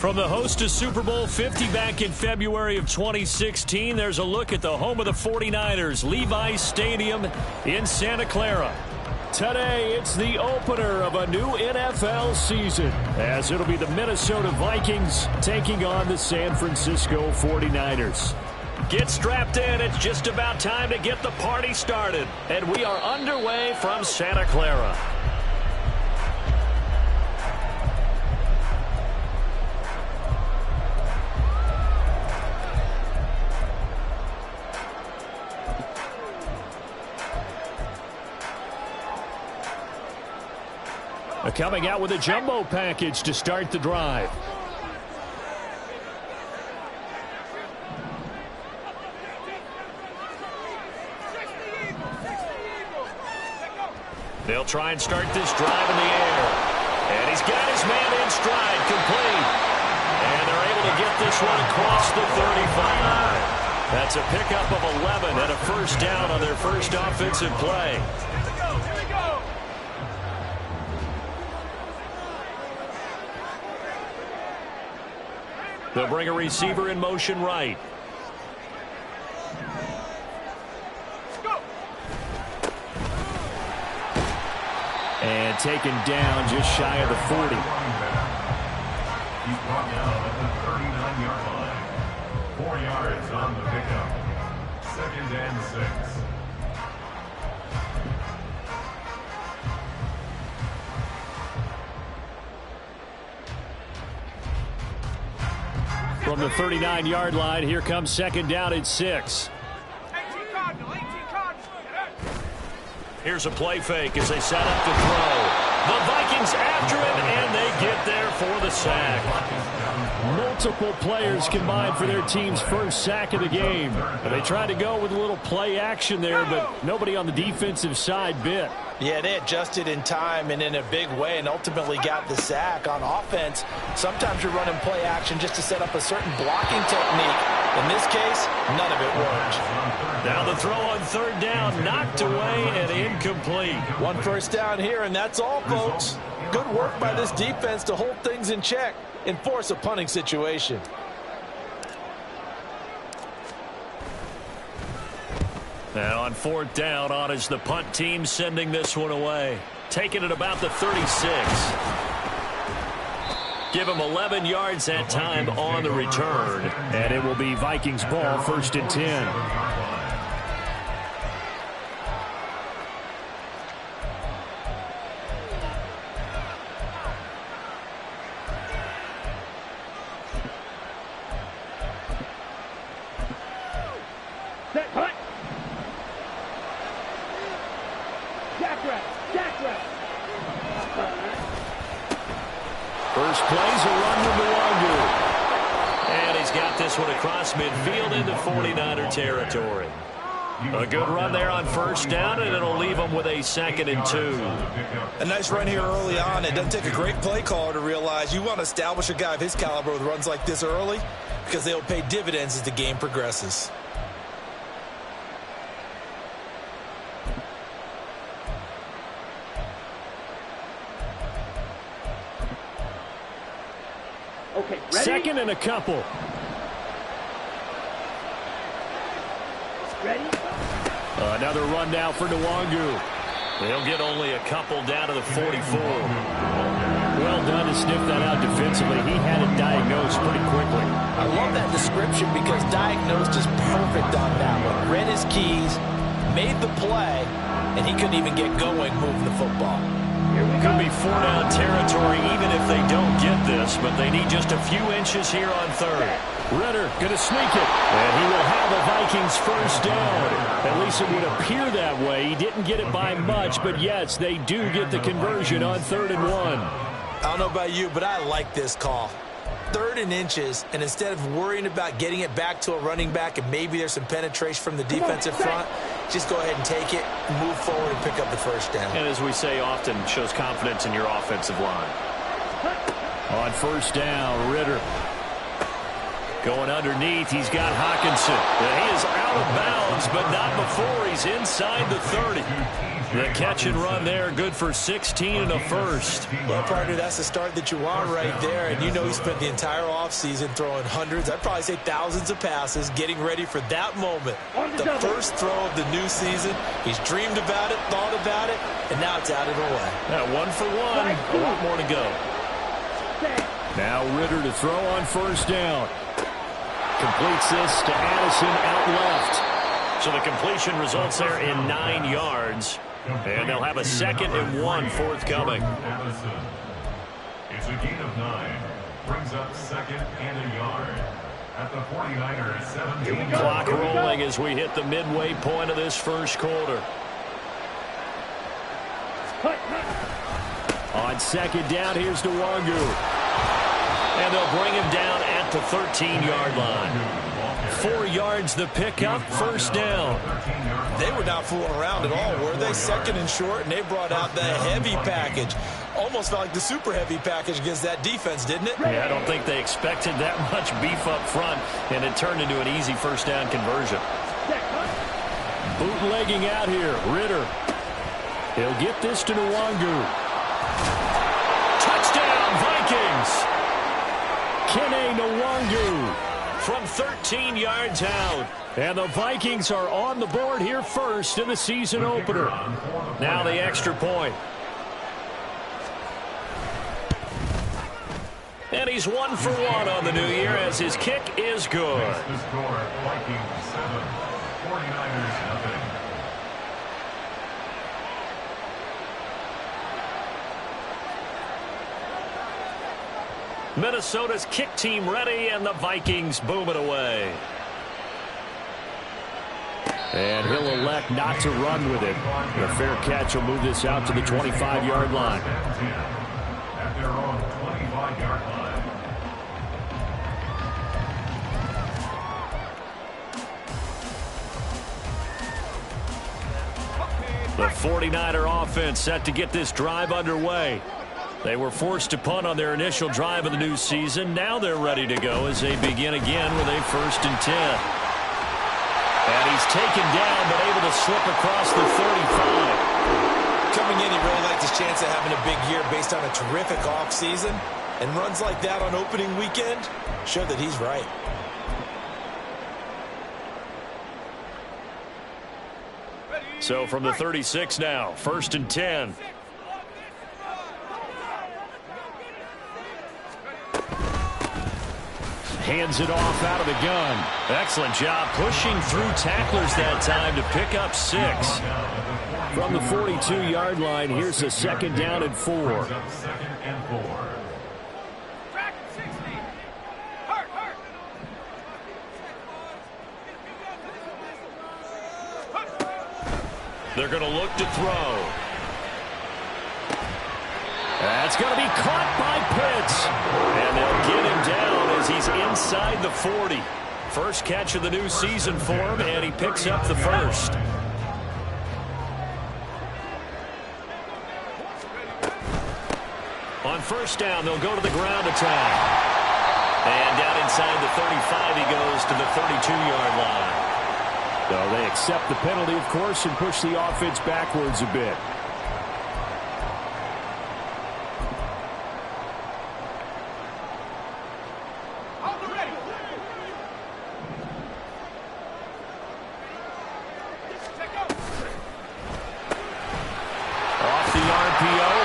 From the host to Super Bowl 50 back in February of 2016, there's a look at the home of the 49ers, Levi's Stadium in Santa Clara. Today, it's the opener of a new NFL season, as it'll be the Minnesota Vikings taking on the San Francisco 49ers. Get strapped in. It's just about time to get the party started. And we are underway from Santa Clara. Coming out with a jumbo package to start the drive. They'll try and start this drive in the air. And he's got his man in stride, complete. And they're able to get this one across the 35. That's a pickup of 11 and a first down on their first offensive play. They'll bring a receiver in motion right. And taken down just shy of the 40. He's brought down at the 39-yard line. 4 yards on the pickup. 2nd and 6. From the 39-yard line, here comes 2nd down and 6. Here's a play fake as they set up to throw. The Vikings after him, and they get there for the sack. Multiple players combined for their team's first sack of the game. They tried to go with a little play action there, but nobody on the defensive side bit. Yeah, they adjusted in time and in a big way and ultimately got the sack. On offense, sometimes you're running play action just to set up a certain blocking technique. In this case, none of it worked. Now the throw on 3rd down, knocked away and incomplete. 1 first down here, and that's all, folks. Good work by this defense to hold things in check and force a punting situation. And on 4th down, on is the punt team sending this one away. Taking it about the 36. Give him 11 yards that time on the return. And it will be Vikings ball, 1st and 10. First play's a run to Nwangwu. And he's got this one across midfield into 49er territory. A good run there on 1st down, and it'll leave them with a 2nd and 2. A nice run here early on. It doesn't take a great play caller to realize you want to establish a guy of his caliber with runs like this early because they'll pay dividends as the game progresses. Okay, ready? 2nd and a couple. Ready? Another run now for Nwangwu. They'll get only a couple down to the 44. Well done to sniff that out defensively. He had it diagnosed pretty quickly. I love that description because diagnosed is perfect on that one. Read his keys, made the play, and he couldn't even get going moving the football. Could be 4-down territory even if they don't get this, but they need just a few inches here on 3rd. Ritter going to sneak it, and he will have the Vikings first down. At least it would appear that way. He didn't get it by much, but yes, they do get the conversion on 3rd and 1. I don't know about you, but I like this call. 3rd and inches, and instead of worrying about getting it back to a running back and maybe there's some penetration from the defensive front, just go ahead and take it, move forward, and pick up the first down. And as we say often, shows confidence in your offensive line. On 1st down, Ritter. Going underneath, he's got Hawkinson. He is out of bounds, but not before he's inside the 30. The catch and run there, good for 16 and a first. Well, partner, that's the start that you want right there. And you know he spent the entire offseason throwing hundreds, I'd probably say thousands of passes, getting ready for that moment. The first throw of the new season. He's dreamed about it, thought about it, and now it's out of the way. Now 1 for 1, a lot more to go. Now Ritter to throw on first down. Completes this to Addison out left. So the completion results there in 9 yards. And they'll have a 2nd and 1 forthcoming. Addison. It's a gain of 9. Brings up 2nd and a yard. At the 49ers, 17. Clock rolling as we hit the midway point of this first quarter. On 2nd down, here's Nwangu. And they'll bring him down at the 13-yard line. 4 yards the pickup, first down. They were not fooling around at all, were they? 2nd and short, and they brought out the heavy package. Almost felt like the super heavy package against that defense, didn't it? Yeah, I don't think they expected that much beef up front, and it turned into an easy first down conversion. Bootlegging out here, Ritter. He'll get this to Nwangu. Touchdown, Vikings! Kene Nwangu from 13 yards out. And the Vikings are on the board here first in the season opener. Now the extra point. And he's 1 for 1 on the new year as his kick is good. The score, Vikings 7, 49ers nothing. Minnesota's kick team ready, and the Vikings boom it away. And he'll elect not to run with it. The fair catch will move this out to the 25-yard line. At their own 25-yard line. The 49er offense set to get this drive underway. They were forced to punt on their initial drive of the new season. Now they're ready to go as they begin again with a 1st and 10. And he's taken down but able to slip across the 35. Coming in, he really liked his chance of having a big year based on a terrific offseason. And runs like that on opening weekend show that he's right. So from the 36 now, 1st and 10. Hands it off out of the gun. Excellent job pushing through tacklers that time to pick up 6. From the 42-yard line, here's a 2nd down and 4. 2nd and 4. They're going to look to throw. That's going to be caught by Pitts. And they'll get him down as he's inside the 40. First catch of the new season for him, and he picks up the 1st. On 1st down, they'll go to the ground attack. And down inside the 35, he goes to the 32-yard line. So they accept the penalty, of course, and push the offense backwards a bit.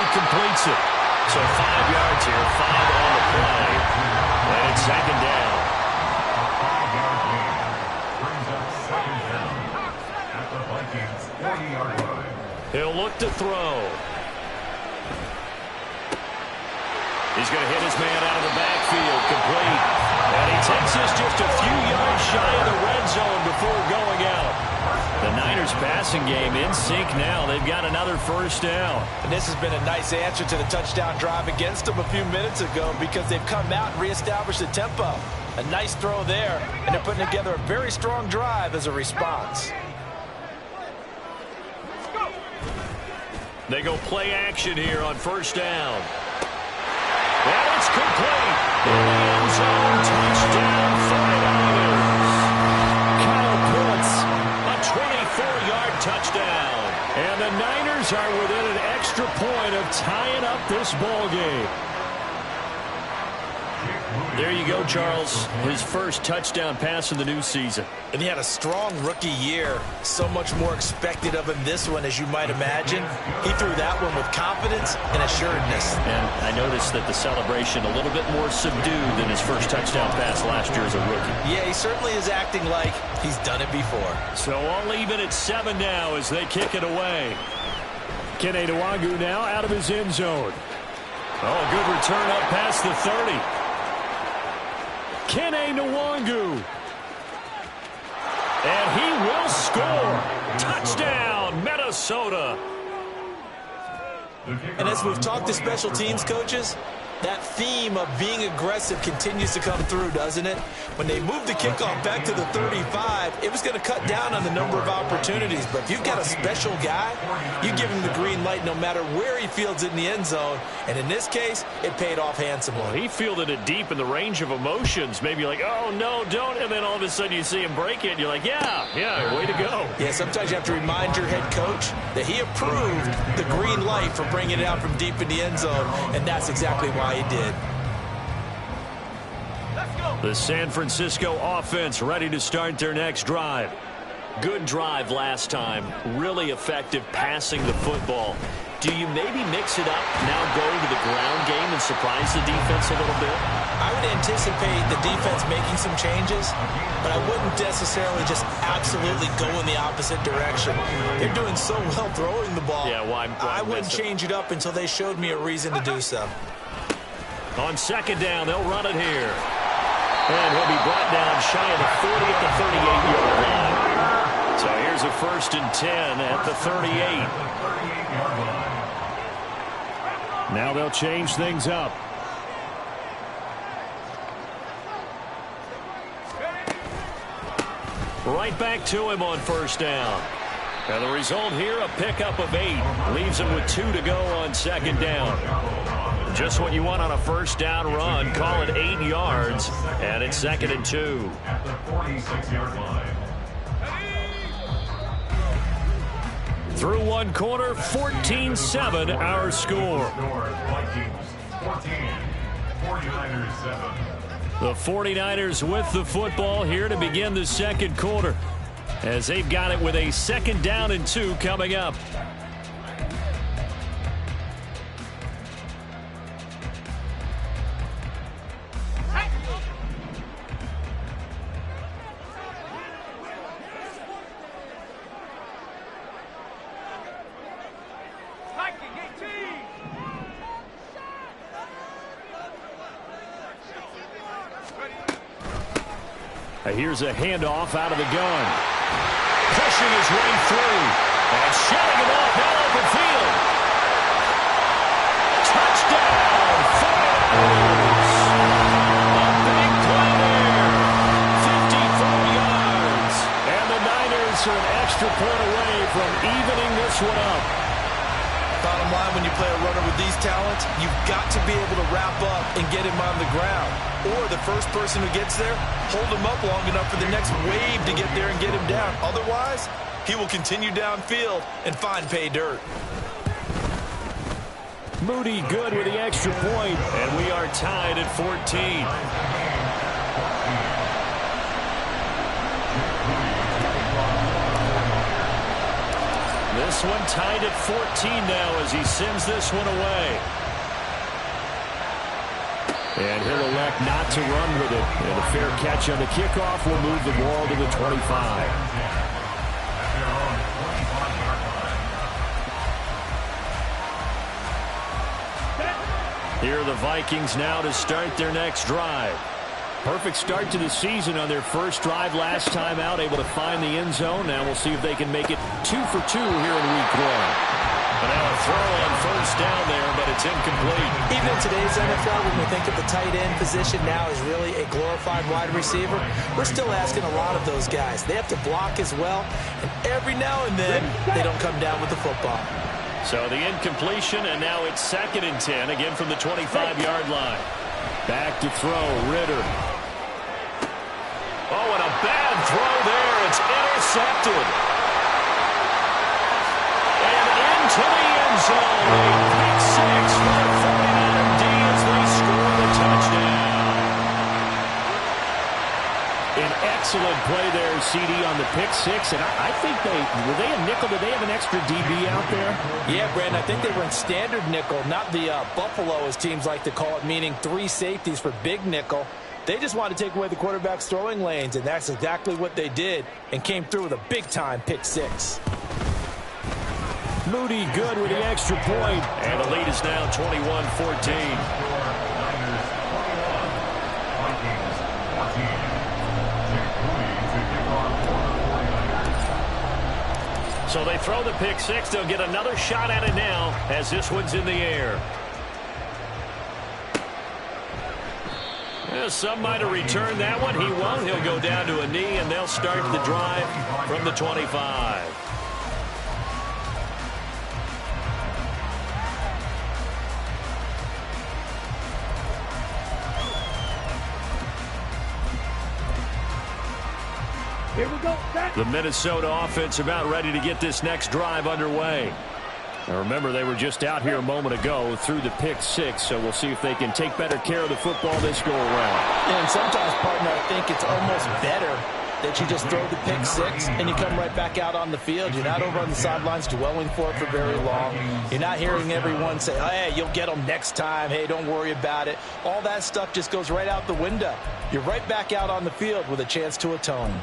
Completes it. So 5 yards here, 5 on the play. And it's 2nd down. A 5-yard gain brings up 2nd down at the Vikings 40-yard line. He'll look to throw. He's going to hit his man out of the backfield, complete. And he takes this just a few yards shy of the red zone before going out. The Niners passing game in sync now. They've got another 1st down. And this has been a nice answer to the touchdown drive against them a few minutes ago because they've come out and reestablished the tempo. A nice throw there, and they're putting together a very strong drive as a response. They go play action here on 1st down. And it's complete. In the end zone, touchdown, touchdown. And the Niners are within an extra point of tying up this ball game. There you go, Charles. His first touchdown pass of the new season. And he had a strong rookie year. So much more expected of him this one, as you might imagine. He threw that one with confidence and assuredness. And I noticed that the celebration a little bit more subdued than his first touchdown pass last year as a rookie. Yeah, he certainly is acting like he's done it before. So all even at 7 now as they kick it away. Kene Nwangu now out of his end zone. Oh, good return up past the 30. Kene Nwangu. And he will score. Touchdown, Minnesota. And as we've talked to special teams coaches, that theme of being aggressive continues to come through, doesn't it? When they moved the kickoff back to the 35, it was going to cut down on the number of opportunities. But if you've got a special guy, you give him the green light no matter where he fields it in the end zone. And in this case, it paid off handsomely. Well, he fielded it deep in the range of emotions. Maybe you're like, oh, no, don't. And then all of a sudden you see him break it. And you're like, yeah, way to go. Yeah, sometimes you have to remind your head coach that he approved the green light for bringing it out from deep in the end zone. And that's exactly why he did. The San Francisco offense ready to start their next drive. Good drive last time. Really effective passing the football. Do you maybe mix it up, now go to the ground game and surprise the defense a little bit? I would anticipate the defense making some changes, but I wouldn't necessarily just absolutely go in the opposite direction. They're doing so well throwing the ball. Yeah, why I wouldn't change it up until they showed me a reason to do so. On second down, they'll run it here. And he'll be brought down shy of the 40 at the 38-yard line. So here's a 1st and 10 at the 38. Now they'll change things up. Right back to him on 1st down. And the result here, a pickup of 8. Leaves him with 2 to go on 2nd down. Just what you want on a 1st down run. Call it 8 yards. And it's 2nd and 2. At the 46-yard line. Through one quarter, 14-7 our score. Vikings 14, 49ers 7. The 49ers with the football here to begin the second quarter, as they've got it with a 2nd down and 2 coming up. Here's a handoff out of the gun. Pushing his way through. And shutting him off now open field. Touchdown, 49ers. A big play there. 54 yards. And the Niners are an extra point away from evening this one up. Bottom line, when you play a runner with these talents, you've got to be able to wrap up and get him on the ground. Or the first person who gets there, hold him up long enough for the next wave to get there and get him down. Otherwise, he will continue downfield and find pay dirt. Moody good with the extra point, and we are tied at 14. This one tied at 14 now as he sends this one away. And he'll elect not to run with it. And a fair catch on the kickoff will move the ball to the 25. Here are the Vikings now to start their next drive. Perfect start to the season on their first drive last time out, able to find the end zone. Now we'll see if they can make it 2 for 2 here in week 1. But now a throw on 1st down there, but it's incomplete. Even in today's NFL, when we think of the tight end position now as really a glorified wide receiver, we're still asking a lot of those guys. They have to block as well, and every now and then, they don't come down with the football. So the incompletion, and now it's 2nd and 10, again from the 25-yard line. Back to throw, Ritter. Oh, and a bad throw there. It's intercepted. zone. A pick six for the 49er D as they score the touchdown. An excellent play there, CD, on the pick six. And I think were they a nickel? Did they have an extra DB out there? Yeah, Brandon, I think they were in standard nickel, not the Buffalo, as teams like to call it, meaning 3 safeties for big nickel. They just wanted to take away the quarterback's throwing lanes, and that's exactly what they did and came through with a big-time pick six. Moody good with the extra point. And the lead is now 21-14. So they throw the pick six. They'll get another shot at it now as this one's in the air. Well, some might have returned that one. He won't. He'll go down to a knee, and they'll start the drive from the 25. Here we go. The Minnesota offense about ready to get this next drive underway. Now remember, they were just out here a moment ago through the pick six, so we'll see if they can take better care of the football this go around. And sometimes, partner, I think it's almost better that you just throw the pick six and you come right back out on the field. You're not over on the sidelines dwelling for it for very long. You're not hearing everyone say, hey, you'll get them next time. Hey, don't worry about it. All that stuff just goes right out the window. You're right back out on the field with a chance to atone.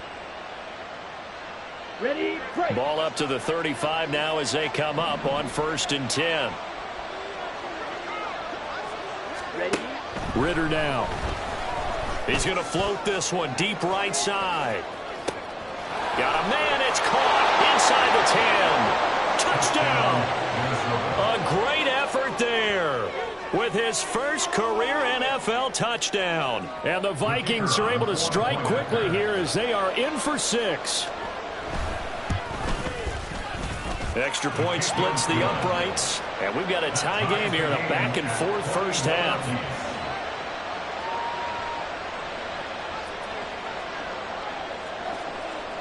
Ready, break. Ball up to the 35 now as they come up on 1st and 10. Ready. Ritter now. He's going to float this one deep right side. Got a man. It's caught inside the 10. Touchdown. A great effort there with his first career NFL touchdown. And the Vikings are able to strike quickly here as they are in for 6. Extra point splits the uprights. And we've got a tie game here in a back-and-forth first half.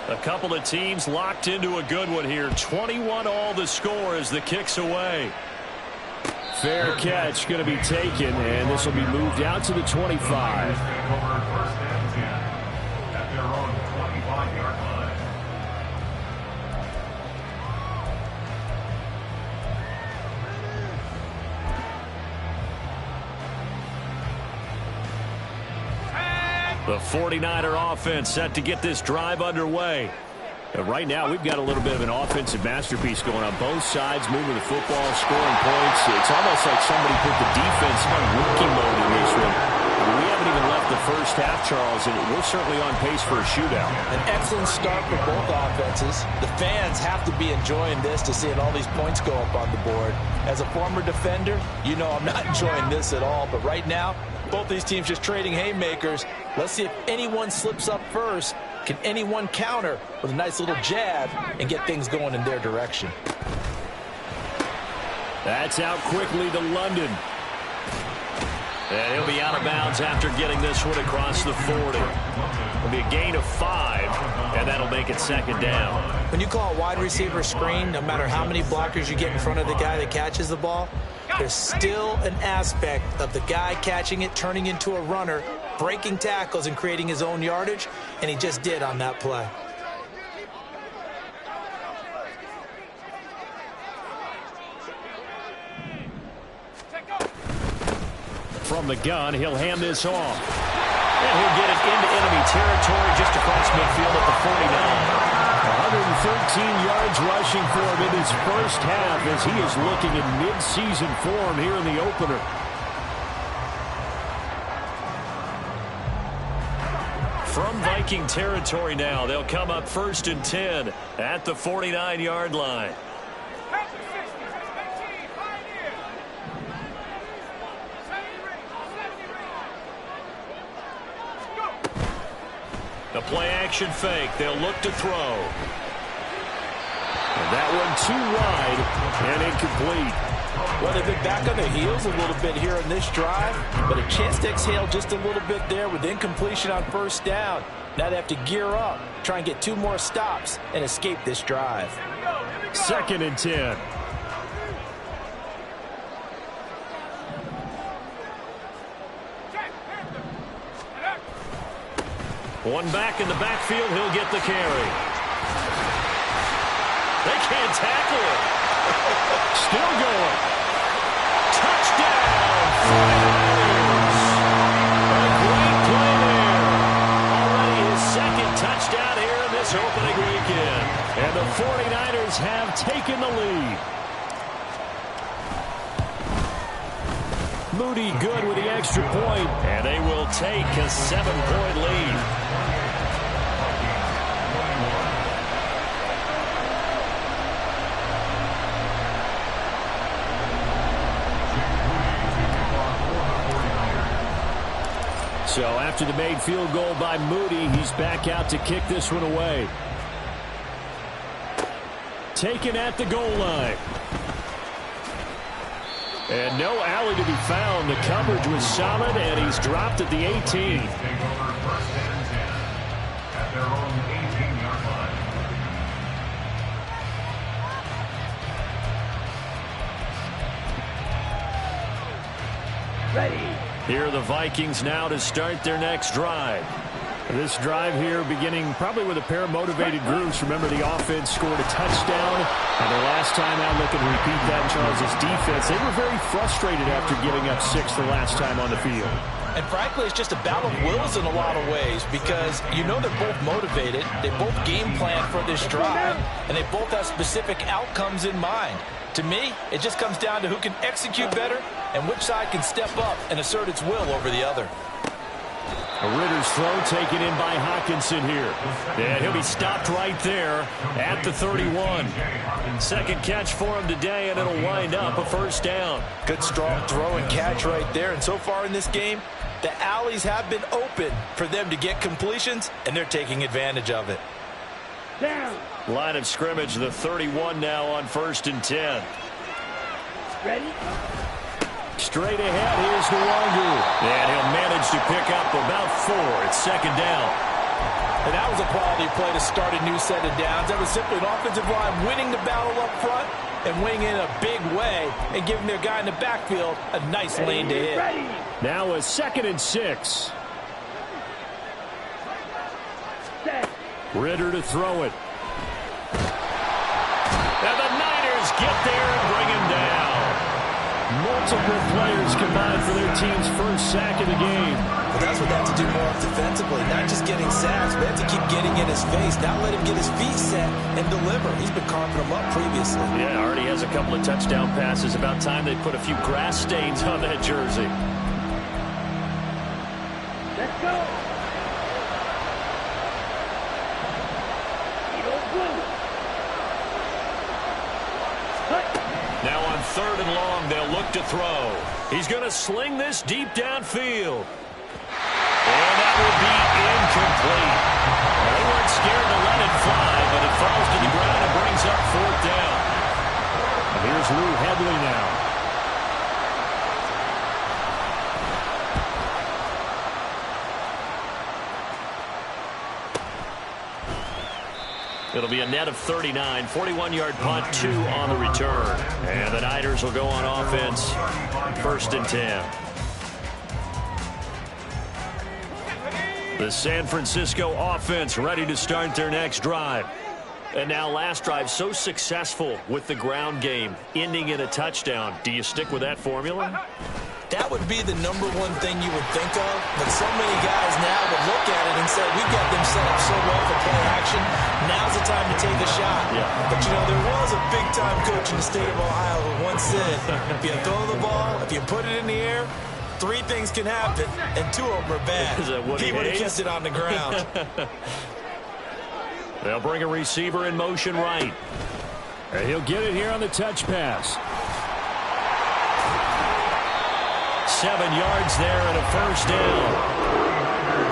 A couple of teams locked into a good one here. 21 all the score as the kick's away. Fair catch going to be taken, and this will be moved out to the 25. At their own 25-yard line. The 49er offense set to get this drive underway. And right now, we've got a little bit of an offensive masterpiece going on both sides, moving the football, scoring points. It's almost like somebody put the defense on rookie mode in this one. We haven't even left the first half, Charles, and we're certainly on pace for a shootout. An excellent start for both offenses. The fans have to be enjoying this to seeing all these points go up on the board. As a former defender, you know I'm not enjoying this at all. But right now, both these teams just trading haymakers. Let's see if anyone slips up first. Can anyone counter with a nice little jab and get things going in their direction? That's out quickly to London. And he'll be out of bounds after getting this one across the 40. It'll be a gain of 5, and that'll make it 2nd down. When you call a wide receiver screen, no matter how many blockers you get in front of the guy that catches the ball, there's still an aspect of the guy catching it, turning into a runner, breaking tackles and creating his own yardage, and he just did on that play. From the gun, he'll hand this off. And he'll get it into enemy territory just across midfield at the 49. 113 yards rushing for him in his first half as he is looking in mid-season form here in the opener. From Viking territory now, they'll come up 1st and 10 at the 49-yard line. The play-action fake. They'll look to throw. And that one too wide and incomplete. Well, they've been back on their heels a little bit here in this drive, but a chance to exhale just a little bit there with incompletion on 1st down. Now they have to gear up, try and get 2 more stops and escape this drive. 2nd and 10. One back in the backfield. He'll get the carry. They can't tackle him. Still going. Touchdown. A great play there. Already his second touchdown here in this opening weekend. And the 49ers have taken the lead. Moody good with the extra point, and they will take a 7-point lead. So after the made field goal by Moody, he's back out to kick this one away. Taken at the goal line. And no alley to be found. The coverage was solid, and he's dropped at the 18. Take over first and 10 at their own 18-yard line. Ready. Here are the Vikings now to start their next drive. This drive here beginning probably with a pair of motivated groups. Remember, the offense scored a touchdown, and the last time out looking to repeat that, Charles' defense, they were very frustrated after giving up 6 the last time on the field. And frankly, it's just a battle of wills in a lot of ways because you know they're both motivated, they both game plan for this drive, and they both have specific outcomes in mind. To me, it just comes down to who can execute better and which side can step up and assert its will over the other. A Ritter's throw taken in by Hawkinson here. And he'll be stopped right there at the 31. Second catch for him today, and it'll wind up a first down. Good strong throw and catch right there. And so far in this game, the alleys have been open for them to get completions, and they're taking advantage of it. Down. Line of scrimmage, the 31 now on 1st and 10. Ready. Straight ahead, here's Nwangu. And he'll manage to pick up about 4. It's second down. And that was a quality play to start a new set of downs. That was simply an offensive line winning the battle up front and winning in a big way and giving their guy in the backfield a nice lane to hit. Ready. Now a 2nd and 6. Set. Ritter to throw it. And the Niners get there and bring him down. Multiple players combined for their team's first sack of the game. But that's what they have to do more defensively, not just getting sacks, but they have to keep getting in his face, not let him get his feet set and deliver. He's been carving them up previously. Yeah, already has a couple of touchdown passes. About time they put a few grass stains on that jersey. Let's go. Eagle blue. Now on 3rd and long, they'll look to throw. He's going to sling this deep downfield. And that will be incomplete. They weren't scared to let it fly, but it falls to the ground and brings up 4th down. And here's Lou Hedley now. It'll be a net of 39, 41-yard punt, 2 on the return. And the Niners will go on offense, 1st and 10. The San Francisco offense ready to start their next drive. And now last drive so successful with the ground game, ending in a touchdown. Do you stick with that formula? That would be the number one thing you would think of, but so many guys now would look at it and say, we've got them set up so well for play action, now's the time to take a shot. Yeah. But, you know, there was a big-time coach in the state of Ohio who once said, if you throw the ball, if you put it in the air, 3 things can happen, and 2 of them are bad. Is that what he would have Hayes? kept it on the ground. They'll bring a receiver in motion right. And he'll get it here on the touch pass. 7 yards there and a first down.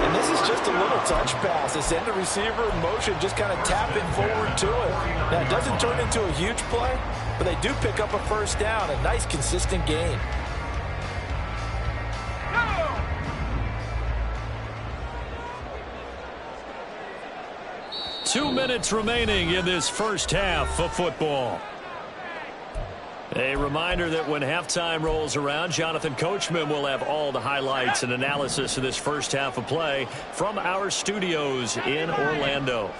And this is just a little touch pass. They send the receiver in motion, just kind of tap it forward to it. Now, it doesn't turn into a huge play, but they do pick up a first down, a nice, consistent gain. Go! 2 minutes remaining in this first half of football. A reminder that when halftime rolls around, Jonathan Coachman will have all the highlights and analysis of this first half of play from our studios in Orlando.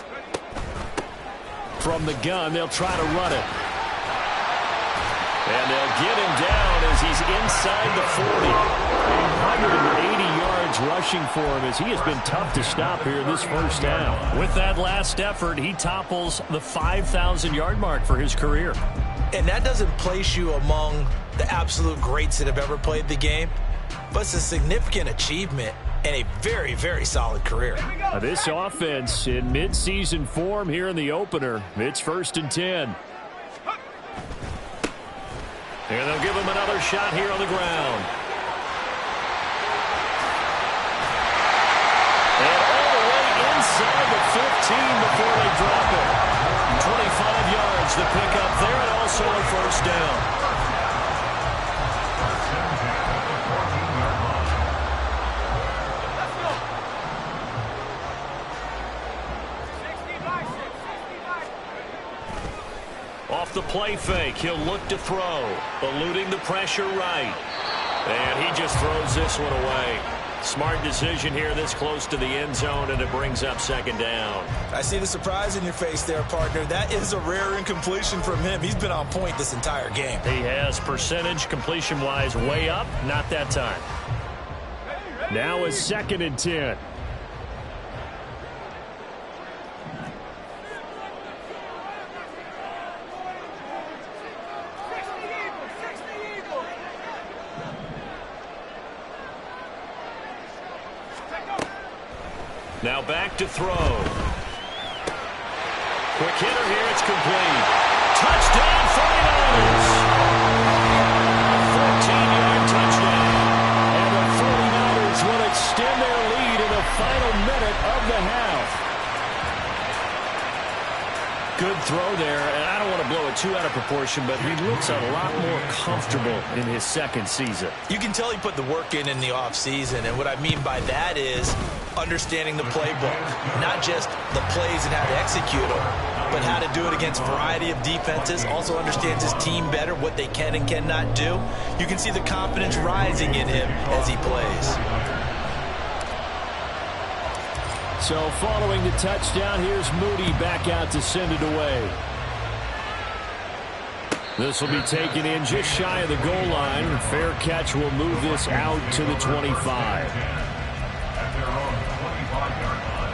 From the gun, they'll try to run it. And they'll get him down as he's inside the 40. 180 yards rushing for him as he has been tough to stop here this first half. With that last effort, he topples the 5,000-yard mark for his career. And that doesn't place you among the absolute greats that have ever played the game, but it's a significant achievement and a very, very solid career. This offense in midseason form here in the opener. It's 1st and 10. And they'll give him another shot here on the ground. And all the way inside the 15 before they drop it. 25 yards the pickup there, and also a first down. Off the play fake, he'll look to throw, eluding the pressure right. And he just throws this one away. Smart decision here this close to the end zone, and it brings up 2nd down. I see the surprise in your face there, partner. That is a rare incompletion from him. He's been on point this entire game. He has percentage completion-wise way up, not that time. Now it's 2nd and 10. Now back to throw. Quick hitter here, it's complete. Touchdown 49ers! 14-yard touchdown. And the 49ers will extend their lead in the final minute of the half. Good throw there, and I don't want to blow it too out of proportion, but he looks a lot more comfortable in his 2nd season. You can tell he put the work in the offseason, and what I mean by that is understanding the playbook, not just the plays and how to execute them, but how to do it against a variety of defenses. Also understands his team better, what they can and cannot do. You can see the confidence rising in him as he plays. So following the touchdown, here's Moody back out to send it away. This will be taken in just shy of the goal line. Fair catch will move this out to the 25. At their own 25-yard line.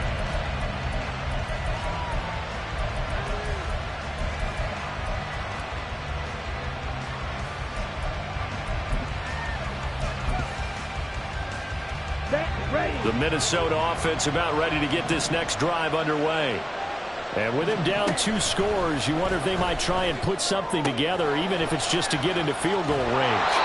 The Minnesota offense about ready to get this next drive underway. And with him down 2 scores, you wonder if they might try and put something together, even if it's just to get into field goal range.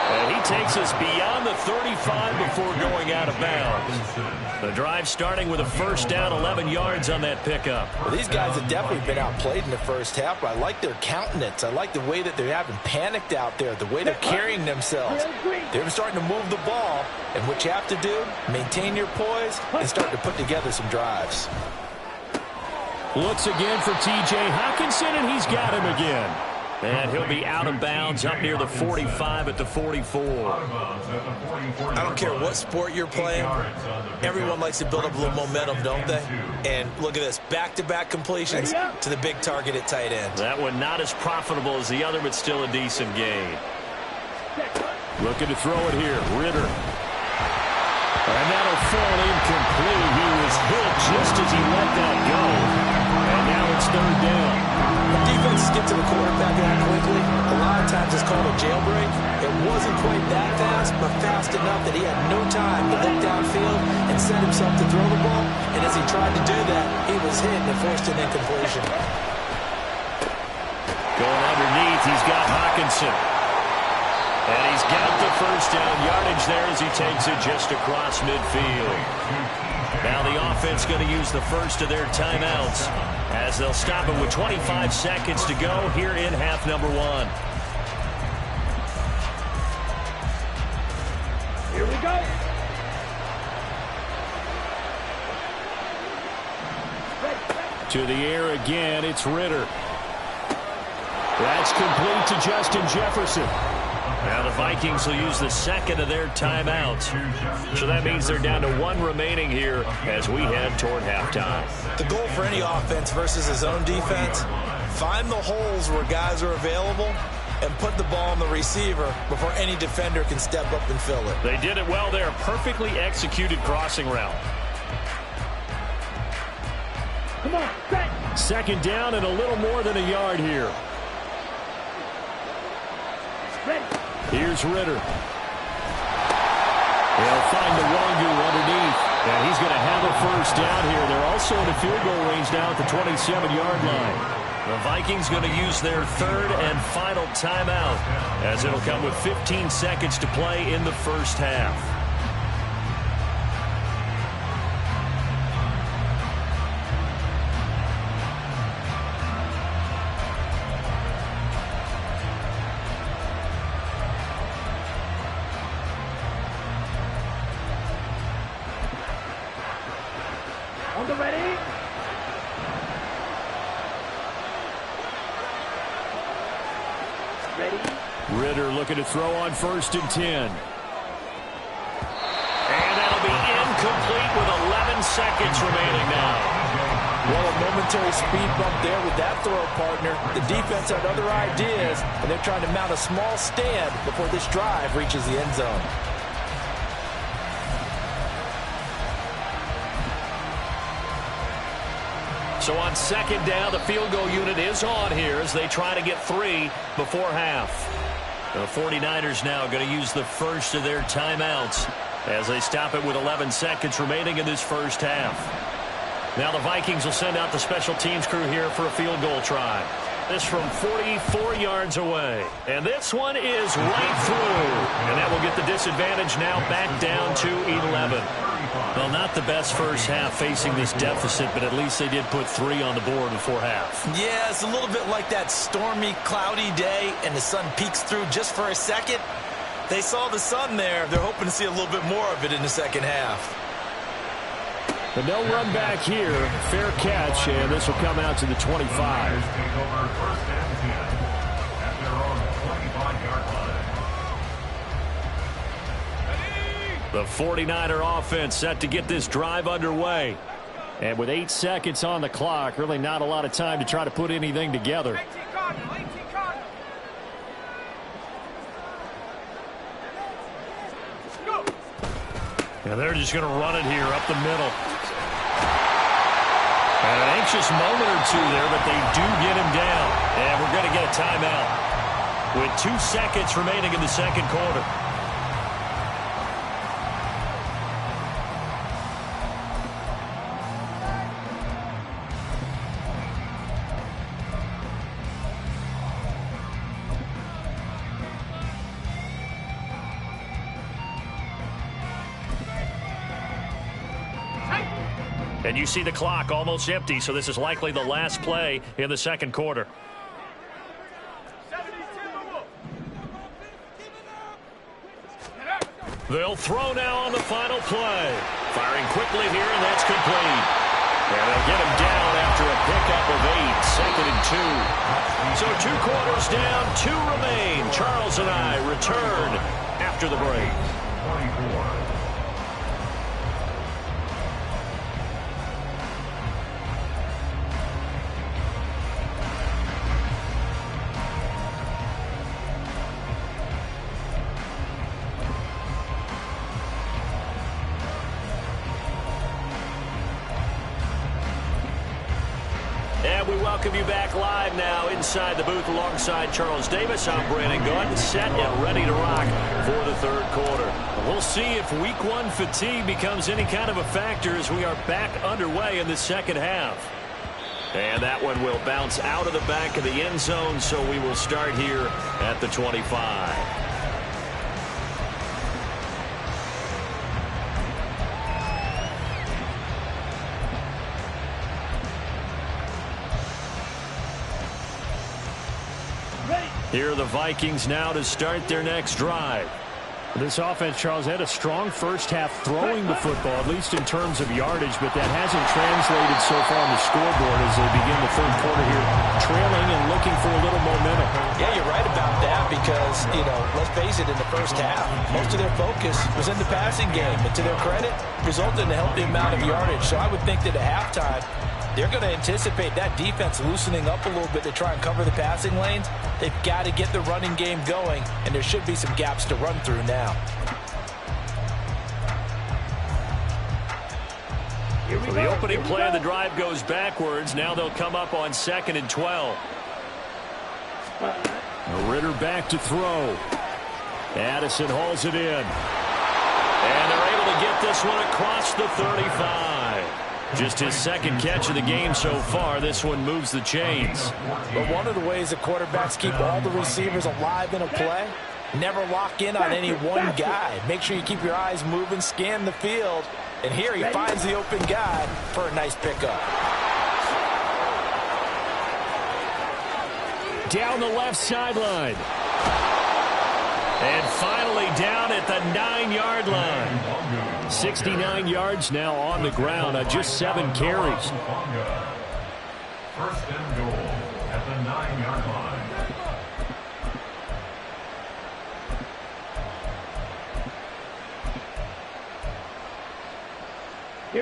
And he takes us beyond the 35 before going out of bounds. The drive starting with a first down, 11 yards on that pickup. Well, these guys have definitely been outplayed in the first half, but I like their countenance. I like the way that they haven't panicked out there, the way they're carrying themselves. They're starting to move the ball, and what you have to do, maintain your poise and start to put together some drives. Looks again for T.J. Hockenson, and he's got him again. And he'll be out of bounds up near the 45 at the 44. I don't care what sport you're playing. Everyone likes to build up a little momentum, don't they? And look at this, back-to-back completions to the big target at tight end. That one not as profitable as the other, but still a decent gain. Looking to throw it here, Ritter. And that'll fall incomplete. He was hit just as he let that go. And now it's 3rd down. Defenses get to the quarterback that quickly. A lot of times it's called a jailbreak. It wasn't quite that fast, but fast enough that he had no time to look downfield and set himself to throw the ball. And as he tried to do that, he was hit and forced an incompletion. Going underneath, he's got Hockenson. And he's got the first down yardage there as he takes it just across midfield. Now the offense going to use the first of their timeouts as they'll stop it with 25 seconds to go here in half number 1. Here we go. To the air again, it's Ritter. That's complete to Justin Jefferson. Now the Vikings will use the second of their timeouts. So that means they're down to one remaining here as we head toward halftime. The goal for any offense versus his own defense, find the holes where guys are available and put the ball on the receiver before any defender can step up and fill it. They did it well there. Perfectly executed crossing route. Come on, set. Second down and a little more than a yard here. Ready. Here's Ritter. He'll find the Wangu underneath. And he's going to have a first down here. They're also in a field goal range now at the 27-yard line. The Vikings going to use their third and final timeout as it'll come with 15 seconds to play in the first half. On the ready. Ready. Ritter looking to throw on 1st and 10. And that'll be incomplete with 11 seconds remaining now. Well, a momentary speed bump there with that throw, partner. The defense had other ideas, and they're trying to mount a small stand before this drive reaches the end zone. So on second down, the field goal unit is on here as they try to get 3 before half. The 49ers now going to use the first of their timeouts as they stop it with 11 seconds remaining in this first half. Now the Vikings will send out the special teams crew here for a field goal try. This from 44 yards away. And this one is right through. And that will get the disadvantage now back down to 11. Well, not the best first half facing this deficit, but at least they did put 3 on the board before half. Yeah, it's a little bit like that stormy, cloudy day, and the sun peeks through just for a second. They saw the sun there. They're hoping to see a little bit more of it in the second half. But no run back here. Fair catch, and this will come out to the 25. Take over 1st and 10 at their own 25-yard line. The 49er offense set to get this drive underway. And with 8 seconds on the clock, really not a lot of time to try to put anything together. And they're just going to run it here up the middle. And an anxious moment or two there, but they do get him down. And we're going to get a timeout with 2 seconds remaining in the second quarter. And you see the clock almost empty, so this is likely the last play in the second quarter. They'll throw now on the final play. Firing quickly here, and that's complete. And they'll get him down after a pickup of 8, 2nd and 2. So 2 quarters down, 2 remain. Charles and I return after the break. 24. And we welcome you back live now inside the booth alongside Charles Davis. I'm Brandon Gaudin, set and ready to rock for the third quarter. We'll see if week 1 fatigue becomes any kind of a factor as we are back underway in the second half. And that one will bounce out of the back of the end zone, so we will start here at the 25. Here are the Vikings now to start their next drive. This offense, Charles, had a strong first half throwing the football, at least in terms of yardage, but that hasn't translated so far on the scoreboard as they begin the third quarter here, trailing and looking for a little momentum. defense, let's face it, in the first half, most of their focus was in the passing game. And to their credit, resulted in a healthy amount of yardage. So I would think that at halftime, they're going to anticipate that defense loosening up a little bit to try and cover the passing lanes. They've got to get the running game going, and there should be some gaps to run through now. So the opening play of the drive goes backwards. Now they'll come up on 2nd and 12. Ritter back to throw. Addison hauls it in. And they're able to get this one across the 35. Just his second catch of the game so far. This one moves the chains. But one of the ways that quarterbacks keep all the receivers alive in a play, never lock in on any one guy. Make sure you keep your eyes moving, scan the field. And here he finds the open guy for a nice pickup. Down the left sideline. And finally down at the 9-yard line. 69 yards now on the ground on just 7 carries. First and goal at the 9-yard line.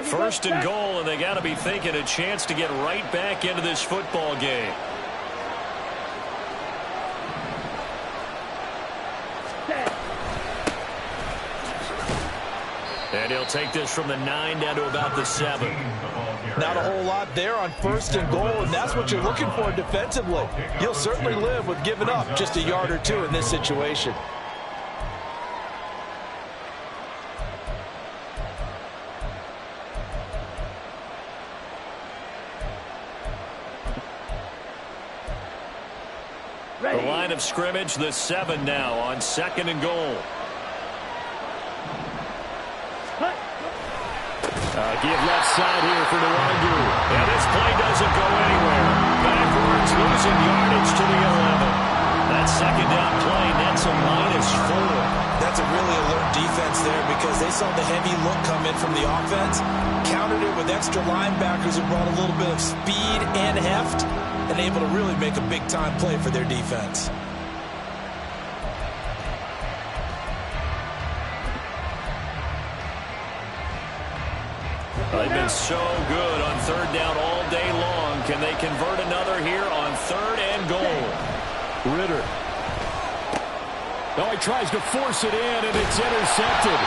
First and goal, and they got to be thinking a chance to get right back into this football game. And he'll take this from the 9 down to about the 7. Not a whole lot there on first and goal, and that's what you're looking for defensively. You'll certainly live with giving up just a yard or two in this situation. The line of scrimmage, the 7 now on 2nd and goal. Give left side here for Nwangu. And this play doesn't go anywhere. Backwards, losing yardage to the 11. That second down play, that's a -4. That's a really alert defense there because they saw the heavy look come in from the offense, countered it with extra linebackers who brought a little bit of speed and heft, and able to really make a big-time play for their defense. They've been so good on 3rd down all day long. Can they convert another here on 3rd and goal? Ritter. Oh, he tries to force it in, and it's intercepted.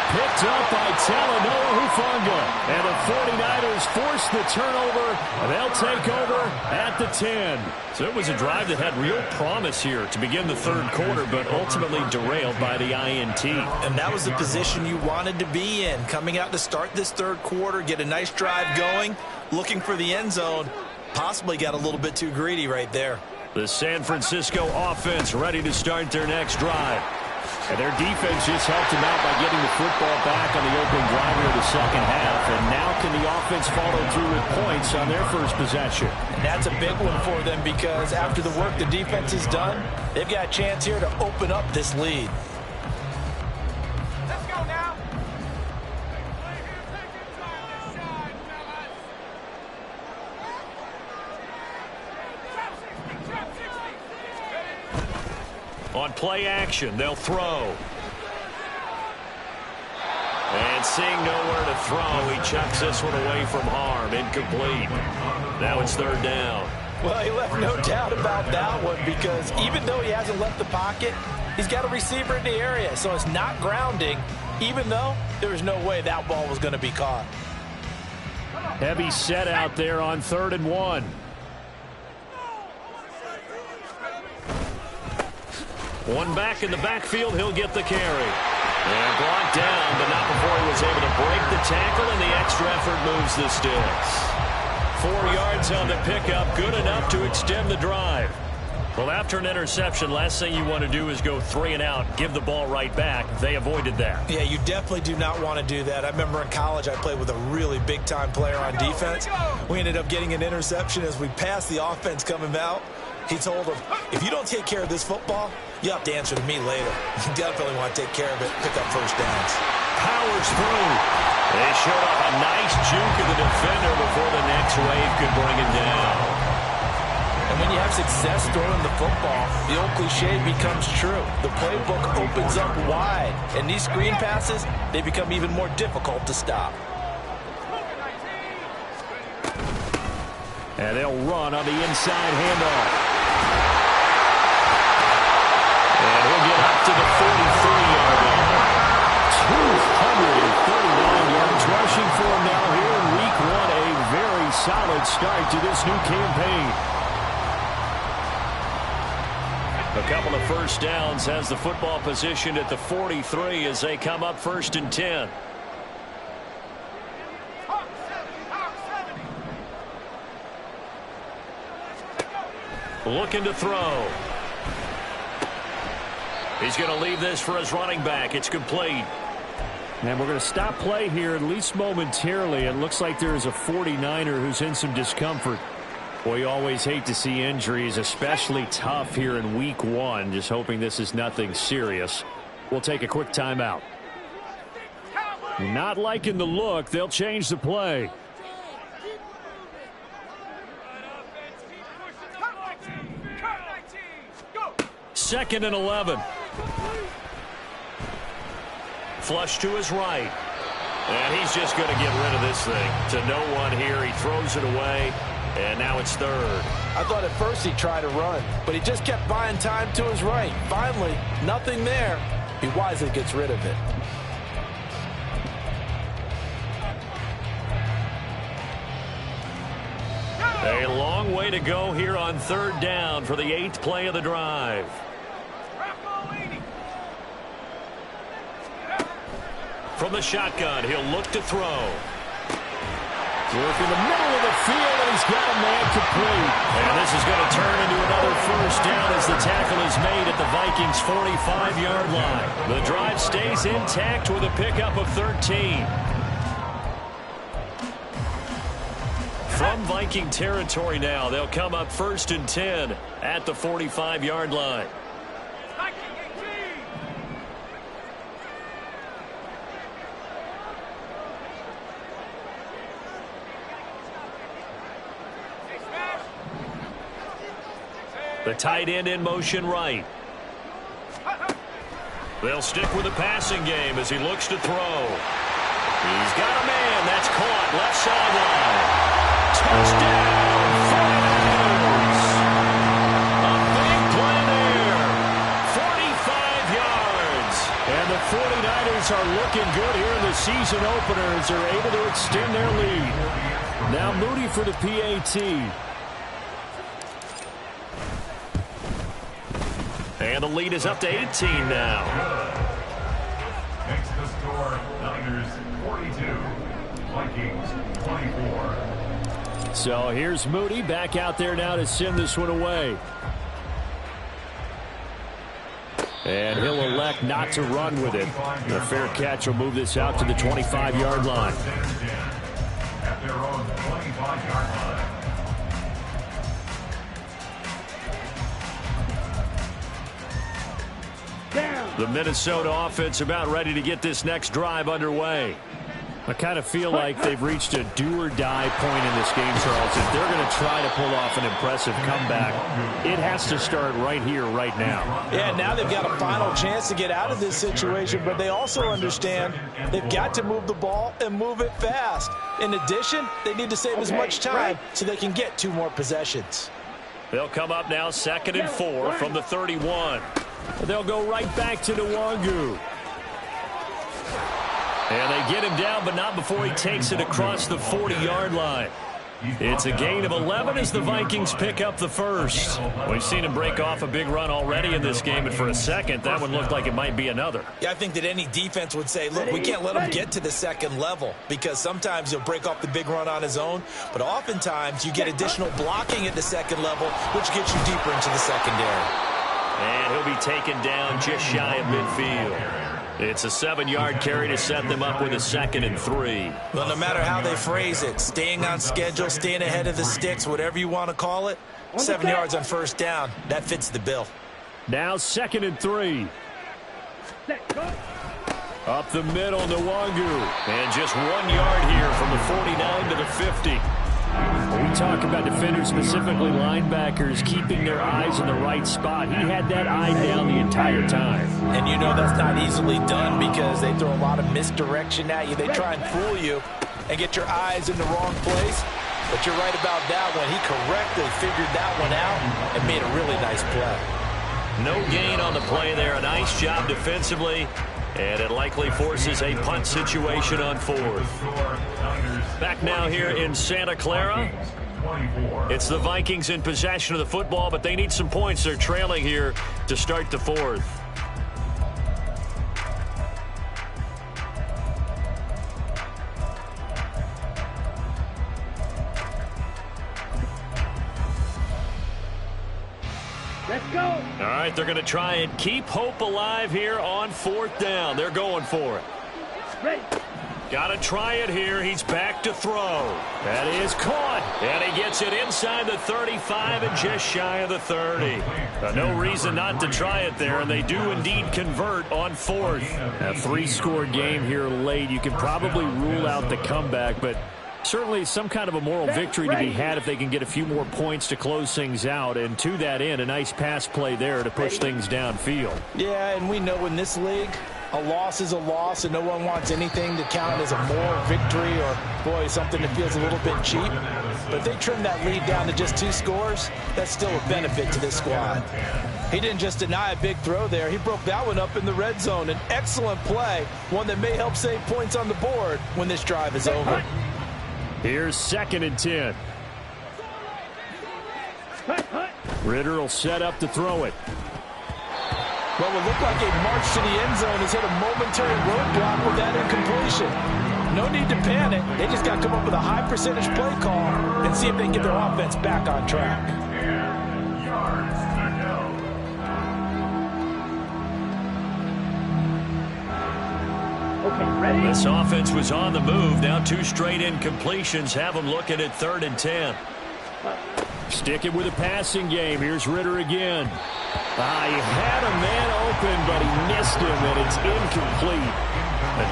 Picked up by Talanoa Hufanga. And the 49ers force the turnover, and they'll take over at the 10. So it was a drive that had real promise here to begin the 3rd quarter, but ultimately derailed by the INT. And that was the position you wanted to be in. Coming out to start this 3rd quarter, get a nice drive going, looking for the end zone. Possibly got a little bit too greedy right there. The San Francisco offense ready to start their next drive. And their defense just helped them out by getting the football back on the opening drive of the 2nd half. And now can the offense follow through with points on their first possession? And that's a big one for them because after the work the defense has done, they've got a chance here to open up this lead. Let's go now. On play action, they'll throw. And seeing nowhere to throw, he chucks this one away from harm. Incomplete. Now it's 3rd down. Well, he left no doubt about that one because even though he hasn't left the pocket, he's got a receiver in the area, so it's not grounding, even though there was no way that ball was going to be caught. Heavy set out there on 3rd and 1. One back in the backfield, he'll get the carry. And blocked down, but not before he was able to break the tackle, and the extra effort moves the sticks. 4 yards on the pickup, good enough to extend the drive. Well, after an interception, last thing you want to do is go 3 and out, give the ball right back. They avoided that. Yeah, you definitely do not want to do that. I remember in college I played with a really big-time player on defense. We ended up getting an interception as we passed the offense coming out. He told him, if you don't take care of this football, you have to answer to me later. You definitely want to take care of it, pick up first downs. Powers through. They showed off a nice juke of the defender before the next wave could bring him down. And And when you have success throwing the football, the old cliche becomes true. The playbook opens up wide, and these screen passes, they become even more difficult to stop. And they'll run on the inside handoff. And he'll get up to the 43-yard line. 239 yards rushing for him now here in Week 1. A very solid start to this new campaign. A couple of first downs, has the football positioned at the 43 as they come up 1st and 10. Looking to throw. He's going to leave this for his running back. It's complete. And we're going to stop play here, at least momentarily. It looks like there is a 49er who's in some discomfort. Boy, you always hate to see injuries, especially tough here in Week 1. Just hoping this is nothing serious. We'll take a quick timeout. Not liking the look. They'll change the play. Second and 11. Flush to his right. And he's just going to get rid of this thing. To no one here. He throws it away. And now it's 3rd. I thought at first he'd try to run, but he just kept buying time to his right. Finally, nothing there. He wisely gets rid of it. A long way to go here on 3rd down for the 8th play of the drive. From the shotgun, he'll look to throw. Work in the middle of the field, and he's got a man complete. And this is going to turn into another first down as the tackle is made at the Vikings' 45-yard line. The drive stays intact with a pickup of 13. From Viking territory now, they'll come up 1st and 10 at the 45-yard line. The tight end in motion right. They'll stick with the passing game as he looks to throw. He's got a man. That's caught. Left sideline. Touchdown, 49ers. A big play there. 45 yards. And the 49ers are looking good here in the season opener as they're able to extend their lead. Now Moody for the PAT. And the lead is up to 18 now. Makes the score Niners 42, Vikings 24. So here's Moody back out there now to send this one away. And he'll elect not to run with it. A fair catch will move this out to the 25-yard line. At their own 25-yard line. The Minnesota offense about ready to get this next drive underway. I kind of feel like they've reached a do-or-die point in this game, Charles. If they're going to try to pull off an impressive comeback, it has to start right here, right now. Yeah, now they've got a final chance to get out of this situation, but they also understand they've got to move the ball and move it fast. In addition, they need to save as much time so they can get 2 more possessions. They'll come up now 2nd and 4 from the 31. They'll go right back to Nwangu. And they get him down, but not before he takes it across the 40-yard line. It's a gain of 11 as the Vikings pick up the first. We've seen him break off a big run already in this game, and for a second, that one looked like it might be another. Yeah, I think that any defense would say, look, we can't let him get to the second level because sometimes he'll break off the big run on his own, but oftentimes you get additional blocking at the second level, which gets you deeper into the secondary. And he'll be taken down just shy of midfield. It's a 7-yard carry to set them up with a 2nd and 3. Well, no matter how they phrase it, staying on schedule, staying ahead of the sticks, whatever you want to call it, 7 yards on first down, that fits the bill. Now 2nd and 3. Up the middle, Nwangu. And just 1 yard here from the 49 to the 50. We talk about defenders, specifically linebackers, keeping their eyes in the right spot. He had that eye down the entire time. And you know that's not easily done because they throw a lot of misdirection at you. They try and fool you and get your eyes in the wrong place. But you're right about that one. He correctly figured that one out and made a really nice play. No gain on the play there. A nice job defensively. And it likely forces a punt situation on fourth. Back now here in Santa Clara. It's the Vikings in possession of the football, but they need some points. They're trailing here to start the fourth. Let's go. All right, they're going to try and keep hope alive here on fourth down. They're going for it. Ready. Got to try it here. He's back to throw. That is caught. And he gets it inside the 35 and just shy of the 30. No reason not to try it there, and they do indeed convert on fourth. A three-score game here late. You can probably rule out the comeback, but certainly some kind of a moral victory to be had if they can get a few more points to close things out. And to that end, a nice pass play there to push things downfield. Yeah, and we know in this league, a loss is a loss, and no one wants anything to count as a moral victory or, boy, something that feels a little bit cheap. But if they trim that lead down to just 2 scores, that's still a benefit to this squad. He didn't just deny a big throw there. He broke that one up in the red zone. An excellent play, one that may help save points on the board when this drive is over. Here's 2nd and 10. Ritter will set up to throw it. Well, it looked like a march to the end zone has hit a momentary roadblock with that incompletion. No need to panic. They just got to come up with a high percentage play call and see if they can get their offense back on track. Okay, ready? This offense was on the move. Now 2 straight incompletions have them looking at 3rd and 10. Sticking with a passing game. Here's Ritter again. He had a man open, but he missed him, and it's incomplete.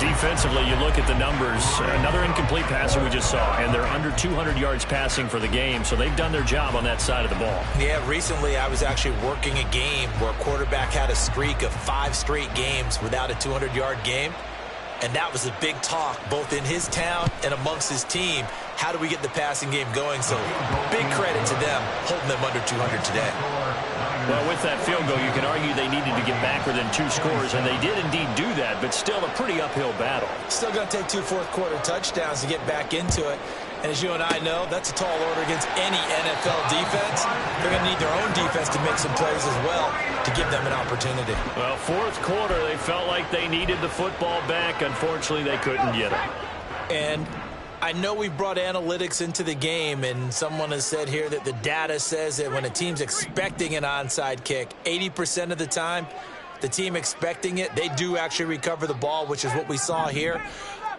Defensively, you look at the numbers. Another incomplete passer we just saw, and they're under 200 yards passing for the game, so they've done their job on that side of the ball. Yeah, recently I was actually working a game where a quarterback had a streak of 5 straight games without a 200-yard game. And that was a big talk, both in his town and amongst his team. How do we get the passing game going? So big credit to them, holding them under 200 today. Well, with that field goal, you can argue they needed to get back within 2 scores, and they did indeed do that, but still a pretty uphill battle. Still going to take 2 fourth-quarter touchdowns to get back into it. And as you and I know, that's a tall order against any NFL defense. They're going to need their own defense to make some plays as well to give them an opportunity. Well, 4th quarter, they felt like they needed the football back. Unfortunately, they couldn't get it. And I know we brought analytics into the game, and someone has said here that the data says that when a team's expecting an onside kick, 80% of the time, the team expecting it, they do actually recover the ball, which is what we saw here.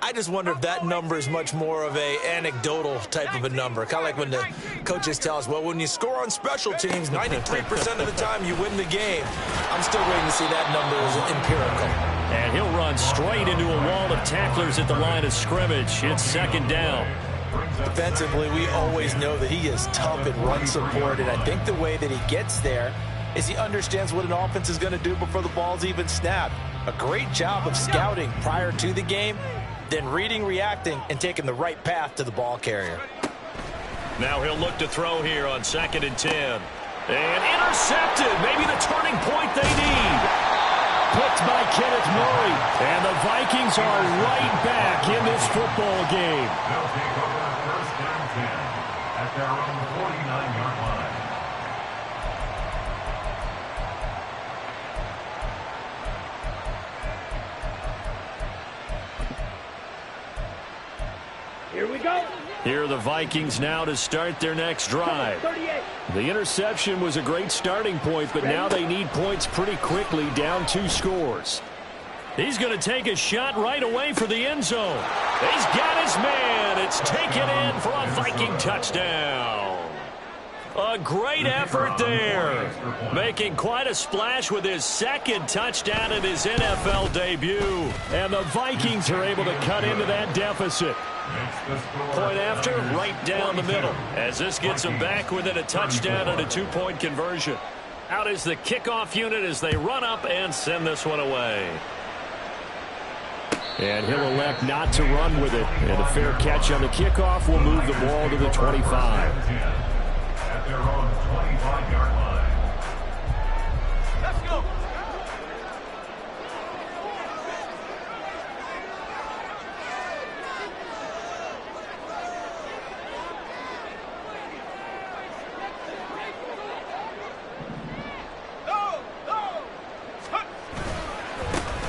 I just wonder if that number is much more of a anecdotal type of a number. Kind of like when the coaches tell us, well, when you score on special teams, 93% of the time you win the game. I'm still waiting to see that number as empirical. And he'll run straight into a wall of tacklers at the line of scrimmage. It's 2nd down. Defensively, we always know that he is tough in run support, and I think the way that he gets there is he understands what an offense is going to do before the ball's even snapped. A great job of scouting prior to the game, then reading, reacting, and taking the right path to the ball carrier. Now he'll look to throw here on 2nd and 10. And intercepted. Maybe the turning point they need. Picked by Kenneth Murray. And the Vikings are right back in this football game. They'll take over 1st down 10 at their own 49-yard line. Here we go. Here are the Vikings now to start their next drive. 38. The interception was a great starting point, but now they need points pretty quickly, down 2 scores. He's going to take a shot right away for the end zone. He's got his man. It's taken in for a Viking touchdown. A great effort there. Making quite a splash with his 2nd touchdown in his NFL debut. And the Vikings are able to cut into that deficit. Point after, right down the middle, as this gets them back within a touchdown and a 2-point conversion. Out is the kickoff unit as they run up and send this one away. And he'll elect not to run with it. And a fair catch on the kickoff will move the ball to the 25. At their own 25-yard line. Let's go.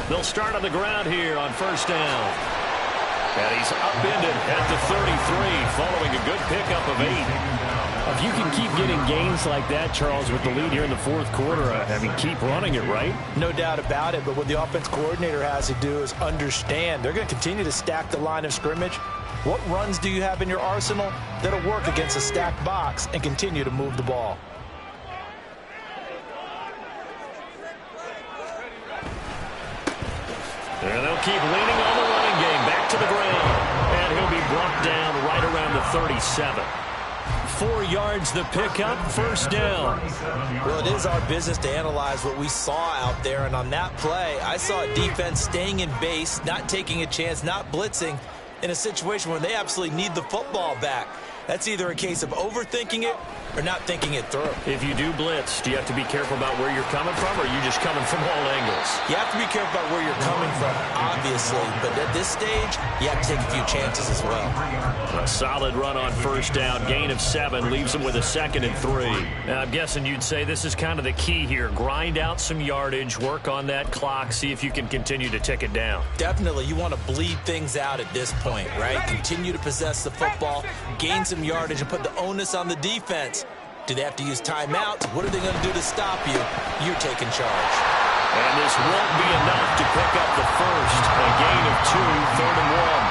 They'll start on the ground here on first down. And he's upended at the 33 following a good pickup of 8. If you can keep getting gains like that, Charles, with the lead here in the fourth quarter, I mean, keep running it, right? No doubt about it, but what the offense coordinator has to do is understand they're going to continue to stack the line of scrimmage. What runs do you have in your arsenal that'll work against a stacked box and continue to move the ball? And they'll keep leaning on the running game back to the ground. And he'll be brought down right around the 37. 4 yards the pickup, first down. Well, it is our business to analyze what we saw out there, and on that play, I saw a defense staying in base, not taking a chance, not blitzing, in a situation where they absolutely need the football back. That's either a case of overthinking it or not thinking it through. If you do blitz, do you have to be careful about where you're coming from, or are you just coming from all angles? You have to be careful about where you're coming from, obviously, but at this stage, you have to take a few chances as well. A solid run on first down, gain of 7, leaves them with a 2nd and 3. Now, I'm guessing you'd say this is kind of the key here. Grind out some yardage, work on that clock, see if you can continue to tick it down. Definitely, you want to bleed things out at this point, right? Continue to possess the football, gain some yardage, and put the onus on the defense. Do they have to use timeouts? What are they going to do to stop you? You're taking charge. And this won't be enough to pick up the first. A gain of 2, 3rd and 1.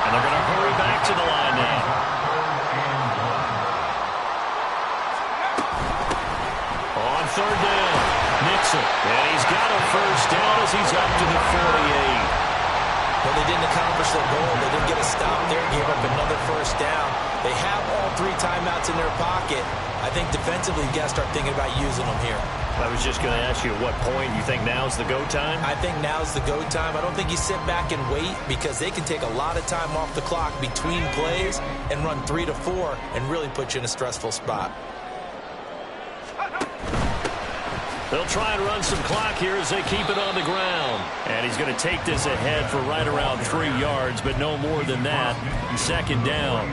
And they're going to hurry back to the line now. On 3rd down, Nixon. And he's got a first down as he's up to the 48. Well, they didn't accomplish their goal. They didn't get a stop there, gave up another first down. They have all 3 timeouts in their pocket. I think defensively, you got to start thinking about using them here. I was just going to ask you at what point you think now's the go time? I think now's the go time. I don't think you sit back and wait, because they can take a lot of time off the clock between plays and run 3 to 4 and really put you in a stressful spot. They'll try and run some clock here as they keep it on the ground. And he's going to take this ahead for right around 3 yards, but no more than that. 2nd down.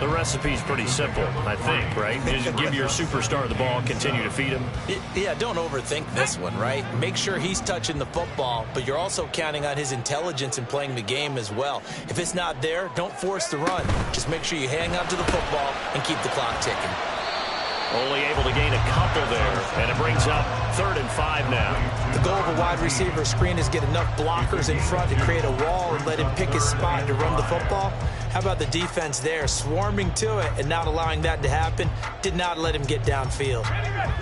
The recipe's pretty simple, I think, right? Just give your superstar the ball, continue to feed him. Yeah, don't overthink this one, right? Make sure he's touching the football, but you're also counting on his intelligence in playing the game as well. If it's not there, don't force the run. Just make sure you hang on to the football and keep the clock ticking. Only able to gain a couple there, and it brings up 3rd and 5 now. The goal of a wide receiver screen is get enough blockers in front to create a wall and let him pick his spot to run the football. How about the defense there, swarming to it and not allowing that to happen? Did not let him get downfield.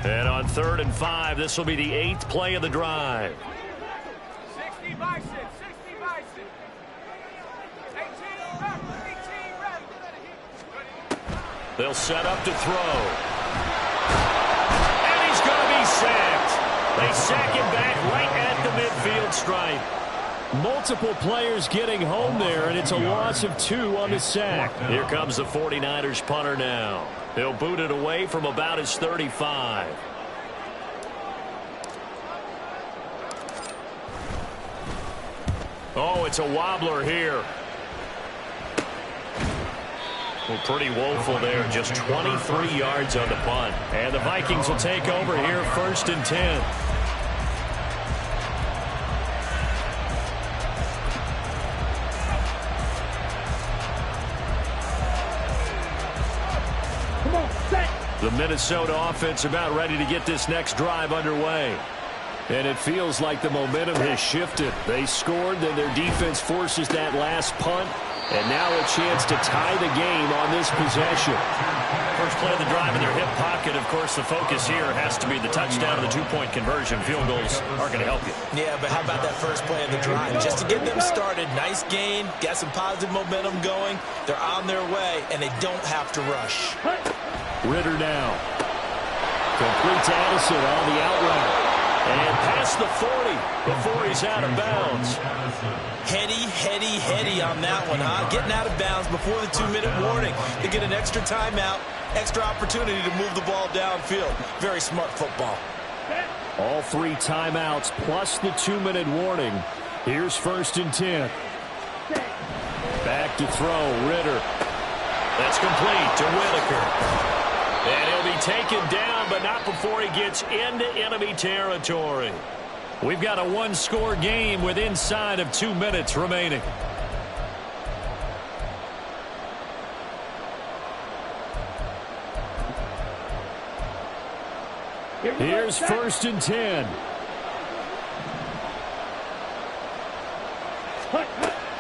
And on 3rd and 5, this will be the 8th play of the drive. 60 by 6, 60 by 6. 18 ready. They'll set up to throw. And he's going to be sacked. They sack him back right at the midfield stripe. Multiple players getting home there, and it's a loss of 2 on the sack. Here comes the 49ers punter now. He'll boot it away from about his 35. Oh, it's a wobbler here. Well, pretty woeful there. Just 23 yards on the punt. And the Vikings will take over here, 1st and 10. The Minnesota offense about ready to get this next drive underway. And it feels like the momentum has shifted. They scored, then their defense forces that last punt. And now a chance to tie the game on this possession. First play of the drive in their hip pocket. Of course, the focus here has to be the touchdown and the two-point conversion. Field goals aren't going to help you. Yeah, but how about that first play of the drive? Just to get them started, nice gain, got some positive momentum going. They're on their way, and they don't have to rush. Ritter now. Complete to Addison on the out route. And past the 40 before he's out of bounds. Heady on that one, huh? Getting out of bounds before the 2-minute warning. They get an extra timeout, extra opportunity to move the ball downfield. Very smart football. All 3 timeouts plus the 2-minute warning. Here's 1st and 10. Back to throw, Ritter. That's complete to Whitaker. And he'll be taken down, but not before he gets into enemy territory. We've got a one-score game with inside of 2 minutes remaining. Here's 1st and 10.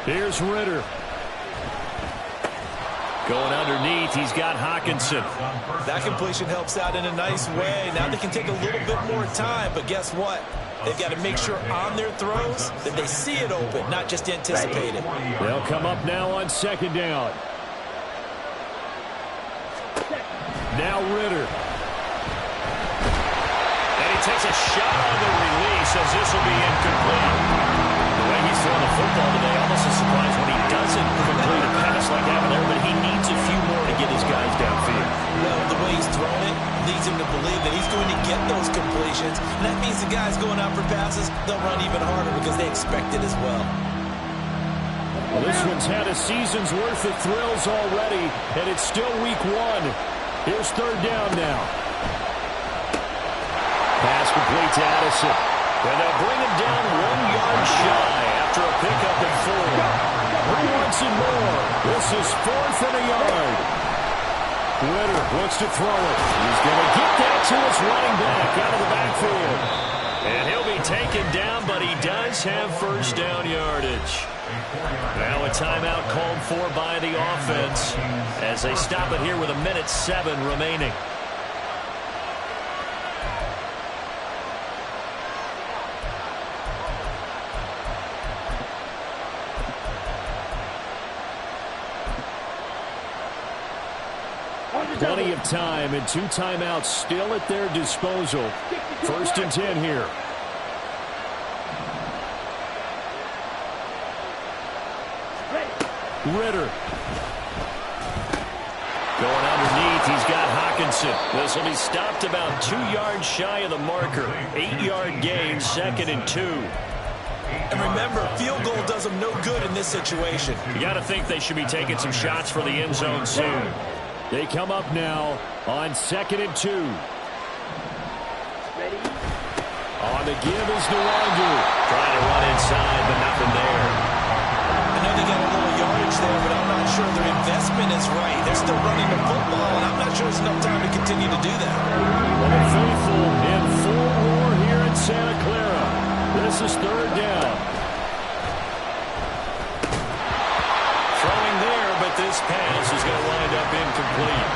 Here's Ritter. Going underneath, he's got Hockenson. That completion helps out in a nice way. Now they can take a little bit more time, but guess what? They've got to make sure on their throws that they see it open, not just anticipate it. They'll come up now on 2nd down. Now Ritter. And he takes a shot on the release as this will be incomplete. The way he's throwing the football today, almost a surprise when he doesn't complete a pass like that there, but he needs a few more to get his guys downfield. Well, the way he's throwing it leads him to believe that he's going to get those completions. And that means the guys going out for passes, they'll run even harder because they expect it as well. Well, this one's had a season's worth of thrills already, and it's still week 1. Here's 3rd down now. Pass complete to Addison. And they'll bring him down 1 yard shy after a pickup at 4. He wants it more. This is 4th and a yard. Ritter looks to throw it. He's going to get that to his running back out of the backfield. And he'll be taken down, but he does have first down yardage. Now a timeout called for by the offense as they stop it here with 1:07 remaining. Plenty of time and 2 timeouts still at their disposal. 1st and 10 here. Ritter. Going underneath, he's got Hockenson. This will be stopped about 2 yards shy of the marker. 8-yard gain, 2nd and 2. And remember, field goal does them no good in this situation. You got to think they should be taking some shots for the end zone soon. They come up now on 2nd and 2. On the give is Nwangu. Trying to run inside, but nothing there. I know they got a little yardage there, but I'm not sure their investment is right. They're still running the football, and I'm not sure there's enough time to continue to do that. Well, the faithful in full roar here in Santa Clara. This is 3rd down. Throwing there, but this pass is going to wind up incomplete.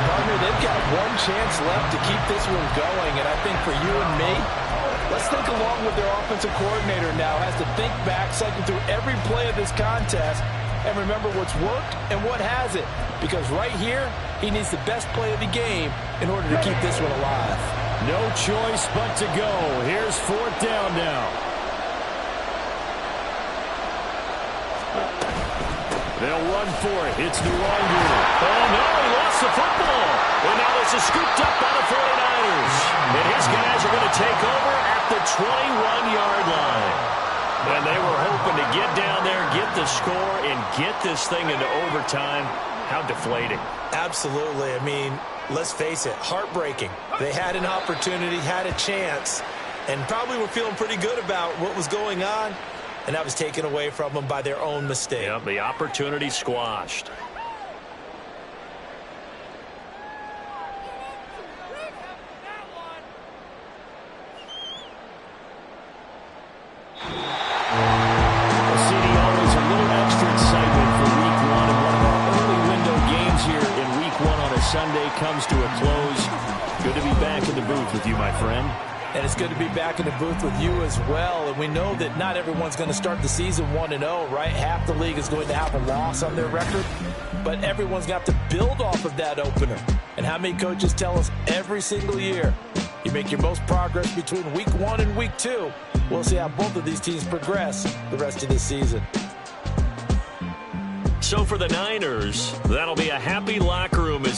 Partner, they've got one chance left to keep this one going, and I think for you and me, let's think along with their offensive coordinator now. Has to think back, cycle through every play of this contest, and remember what's worked and what hasn't. Because right here, he needs the best play of the game in order to keep this one alive. No choice but to go. Here's 4th down now. They'll run for it. It's Nwangu. Oh, no, he lost the football. And now this is scooped up by the 49ers. And his guys are going to take over at the 21-yard line. And they were hoping to get down there, get the score, and get this thing into overtime. How deflating. Absolutely. I mean, let's face it, heartbreaking. They had an opportunity, had a chance, and probably were feeling pretty good about what was going on, and that was taken away from them by their own mistake. Yep, the opportunity squashed. Sunday comes to a close. Good to be back in the booth with you, my friend. And it's good to be back in the booth with you as well. And we know that not everyone's going to start the season 1-0, right? Half the league is going to have a loss on their record. But everyone's going to have to build off of that opener. And how many coaches tell us every single year, you make your most progress between week 1 and week 2. We'll see how both of these teams progress the rest of this season. So for the Niners, that'll be a happy locker room as